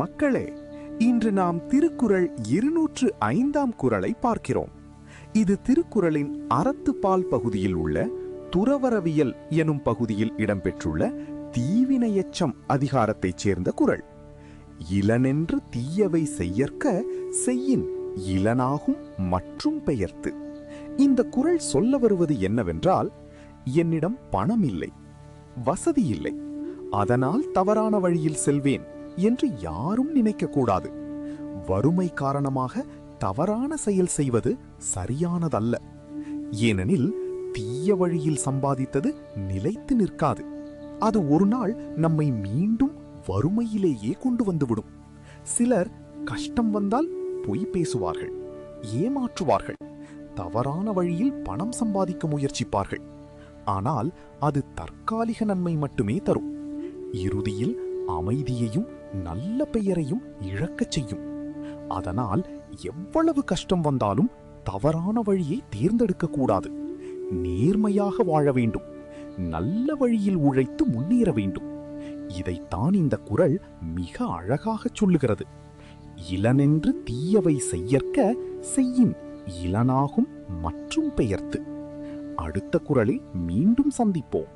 மக்களே, இன்று நாம் திருக்குறள் 205ஆம் குறளை பார்க்கிறோம். இது திருக்குறளின் அறத்துப்பால் பகுதியில் உள்ள துறவறவியல் எனும் பகுதியில் இடம்பெற்றுள்ள தீவினையெச்சம் அதிகாரத்தைச் சேர்ந்த குறள். இலனென்று தீயவை செய்யற்க செய்யின் இலனாகும் மற்றும் பெயர்த்து. இந்த குறள் சொல்ல வருவது என்னவென்றால், என்னிடம் பணம் இல்லை, வசதி இல்லை, அதனால் தவறான வழியில் செல்வேன் என்று யாரும் நினைக்கக்கூடாது. வறுமை காரணமாக தவறான செயல் செய்வது சரியானதல்ல. ஏனெனில் தீய வழியில் சம்பாதித்தது நிலைத்து நிற்காது. அது ஒரு நாள் நம்மை மீண்டும் வறுமையிலேயே கொண்டு வந்துவிடும். சிலர் கஷ்டம் வந்தால் பொய் பேசுவார்கள், ஏமாற்றுவார்கள், தவறான வழியில் பணம் சம்பாதிக்க முயற்சிப்பார்கள். ஆனால் அது தற்காலிக நன்மை மட்டுமே தரும். இறுதியில் அமைதியையும் நல்ல பெயரையும் இழக்கச் செய்யும். அதனால் எவ்வளவு கஷ்டம் வந்தாலும் தவறான வழியை தேர்ந்தெடுக்க கூடாது. நேர்மையாக வாழ வேண்டும், நல்ல வழியில் உழைத்து முன்னேற வேண்டும். இதைத்தான் இந்த குறள் மிக அழகாகச் சொல்லுகிறது. இலனென்று தீயவை செய்யற்க செய்யின் இலனாகும் மற்றும் பெயர்த்து. அடுத்த குறளில் மீண்டும் சந்திப்போம்.